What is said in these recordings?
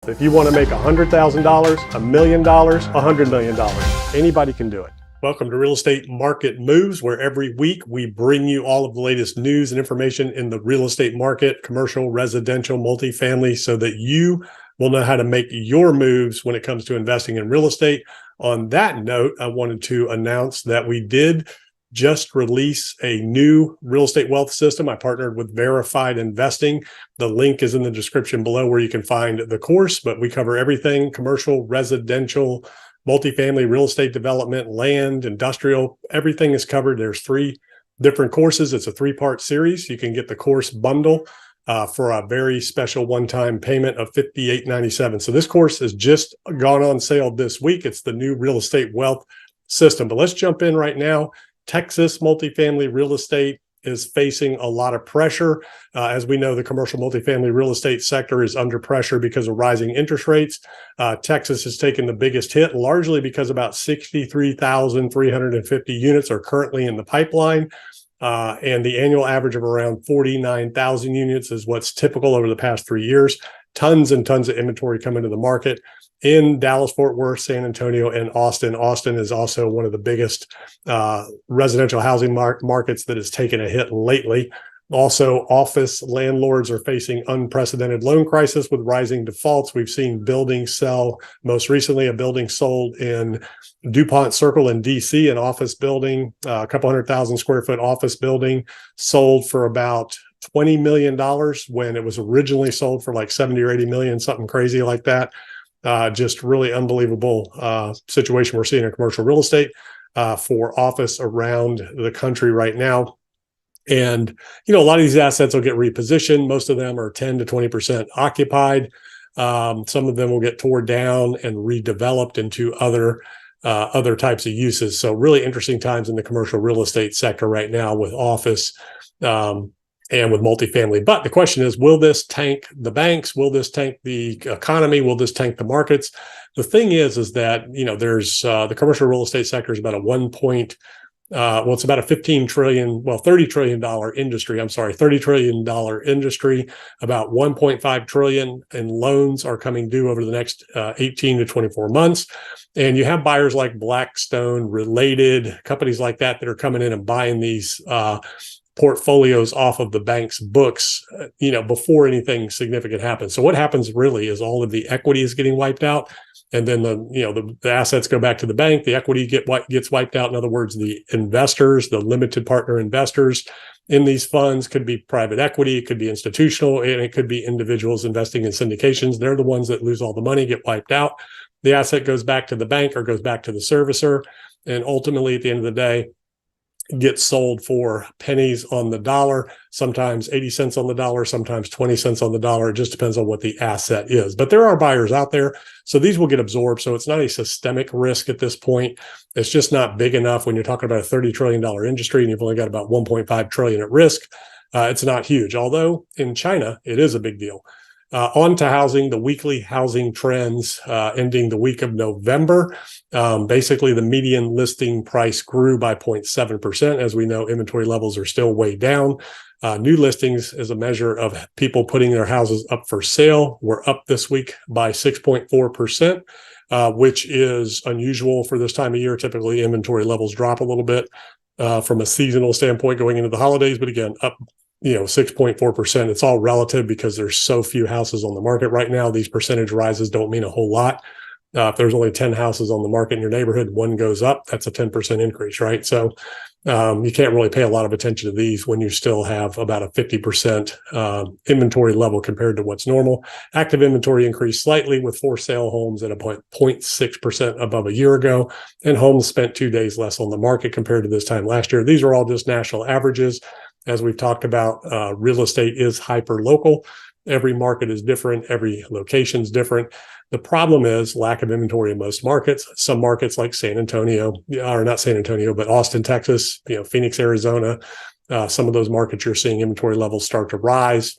If you want to make $100,000, $1 million, $100 million, anybody can do it. Welcome to Real Estate Market Moves, where every week we bring you all of the latest news and information in the real estate market, commercial, residential, multifamily, so that you will know how to make your moves when it comes to investing in real estate. On that note, I wanted to announce that we did just release a new real estate wealth system. I partnered with Verified Investing. The link is in the description below where you can find the course, but we cover everything: commercial, residential, multifamily, real estate development, land, industrial, everything is covered. There's 3 different courses. It's a 3-part series. You can get the course bundle for a very special one-time payment of $58.97. So this course has just gone on sale this week. It's the new real estate wealth system. But let's jump in right now. Texas multifamily real estate is facing a lot of pressure. As we know, the commercial multifamily real estate sector is under pressure because of rising interest rates. Texas has taken the biggest hit, largely because about 63,350 units are currently in the pipeline. And the annual average of around 49,000 units is what's typical over the past 3 years. Tons and tons of inventory come into the market in Dallas, Fort Worth, San Antonio, and Austin. Austin is also one of the biggest residential housing markets that has taken a hit lately. Also, office landlords are facing unprecedented loan crisis with rising defaults. We've seen buildings sell. Most recently, a building sold in DuPont Circle in DC, an office building, a couple 100,000 square foot office building, sold for about $20 million when it was originally sold for like 70 or 80 million, something crazy like that. Just really unbelievable situation we're seeing in commercial real estate for office around the country right now. And, you know, a lot of these assets will get repositioned. Most of them are 10 to 20% occupied. Some of them will get torn down and redeveloped into other types of uses. So really interesting times in the commercial real estate sector right now with office and with multifamily. But the question is, will this tank the banks? Will this tank the economy? Will this tank the markets? The thing is that, you know, there's the commercial real estate sector is about a it's about a $30 trillion industry. $30 trillion industry. About 1.5 trillion in loans are coming due over the next 18 to 24 months. And you have buyers like Blackstone, related companies like that are coming in and buying these portfolios off of the bank's books, before anything significant happens. So what happens really is all of the equity is getting wiped out. And then the assets go back to the bank. The equity gets wiped out. In other words, the investors, the limited partner investors in these funds, could be private equity, it could be institutional, and it could be individuals investing in syndications. They're the ones that lose all the money, get wiped out. The asset goes back to the bank or goes back to the servicer. And ultimately, at the end of the day, gets sold for pennies on the dollar, sometimes 80 cents on the dollar, sometimes 20 cents on the dollar. It just depends on what the asset is. But there are buyers out there, so these will get absorbed. So it's not a systemic risk at this point. It's just not big enough when you're talking about a $30 trillion industry and you've only got about 1.5 trillion at risk. It's not huge, although in China, it is a big deal. On to housing, the weekly housing trends ending the week of November. Basically, the median listing price grew by 0.7%. As we know, inventory levels are still way down. New listings is a measure of people putting their houses up for sale. We're up this week by 6.4%, which is unusual for this time of year. Typically, inventory levels drop a little bit from a seasonal standpoint going into the holidays, but again, up 6.4%. It's all relative because there's so few houses on the market right now. These percentage rises don't mean a whole lot. If there's only 10 houses on the market in your neighborhood, one goes up, that's a 10% increase, right? So you can't really pay a lot of attention to these when you still have about a 50% inventory level compared to what's normal. Active inventory increased slightly with for sale homes at a 0.6% above a year ago, and homes spent 2 days less on the market compared to this time last year. These are all just national averages. As we've talked about, real estate is hyper local. Every market is different. Every location is different. The problem is lack of inventory in most markets. Some markets like San Antonio, or not San Antonio, but Austin, Texas, Phoenix, Arizona, some of those markets you're seeing inventory levels start to rise.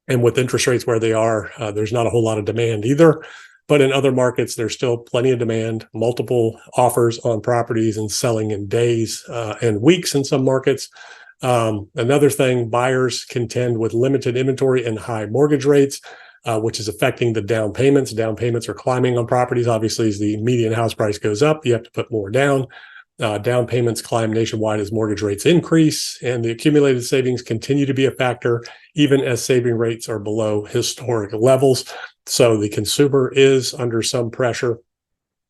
And with interest rates where they are, there's not a whole lot of demand either. But in other markets, there's still plenty of demand, multiple offers on properties and selling in days and weeks in some markets. Another thing, buyers contend with limited inventory and high mortgage rates. which is affecting the down payments. Down payments are climbing on properties. Obviously, as the median house price goes up, you have to put more down. Down payments climb nationwide as mortgage rates increase, and the accumulated savings continue to be a factor, even as saving rates are below historic levels. So the consumer is under some pressure.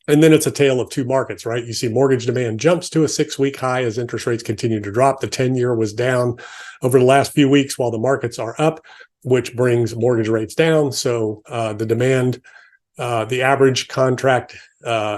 And then it's a tale of two markets, right? You see mortgage demand jumps to a 6-week high as interest rates continue to drop. The 10-year was down over the last few weeks while the markets are up, which brings mortgage rates down. So the demand, the average contract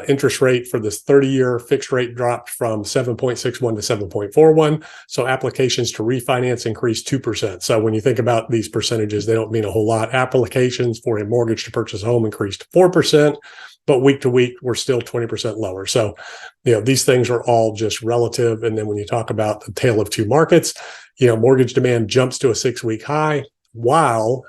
interest rate for this 30-year fixed rate dropped from 7.61 to 7.41. So applications to refinance increased 2%. So when you think about these percentages, they don't mean a whole lot. Applications for a mortgage to purchase a home increased 4%, but week to week, we're still 20% lower. So, these things are all just relative. And then when you talk about the tale of two markets, mortgage demand jumps to a 6-week high, while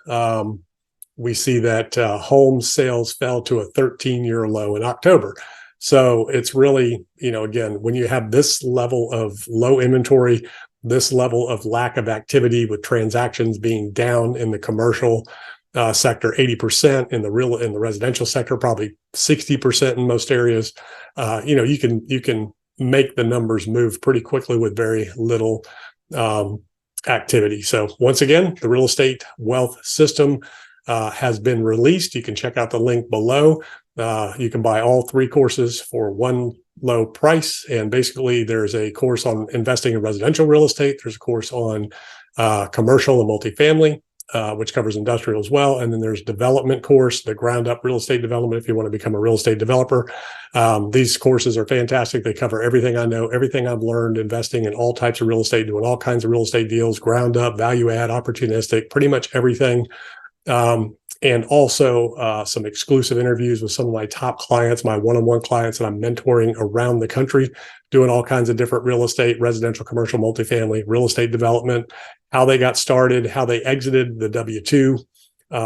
we see that home sales fell to a 13-year low in October. So it's really, again, when you have this level of low inventory, this level of lack of activity with transactions being down in the commercial sector, 80% in the residential sector, probably 60% in most areas, you can make the numbers move pretty quickly with very little activity. So once again, the real estate wealth system has been released. You can check out the link below. You can buy all 3 courses for one low price. And basically, there's a course on investing in residential real estate. There's a course on commercial and multifamily, which covers industrial as well. And then there's development course, the ground up real estate development, if you want to become a real estate developer. These courses are fantastic. They cover everything I know, everything I've learned investing in all types of real estate, doing all kinds of real estate deals, ground up, value add, opportunistic, pretty much everything. And also some exclusive interviews with some of my top clients, my one-on-one clients that I'm mentoring around the country, doing all kinds of different real estate, residential, commercial, multifamily, real estate development, how they got started, how they exited the W-2,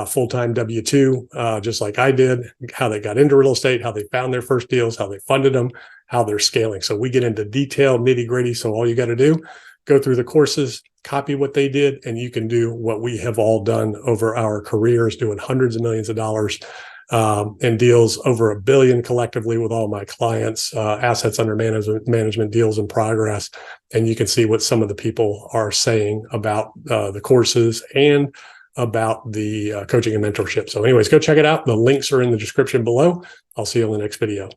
full-time W-2, just like I did, how they got into real estate, how they found their first deals, how they funded them, how they're scaling. So we get into detailed nitty-gritty. So all you got to do, go through the courses, copy what they did, and you can do what we have all done over our careers, doing hundreds of millions of dollars in deals, over $1 billion collectively with all my clients, assets under management deals in progress. And you can see what some of the people are saying about the courses and about the coaching and mentorship. So anyways, go check it out. The links are in the description below. I'll see you on the next video.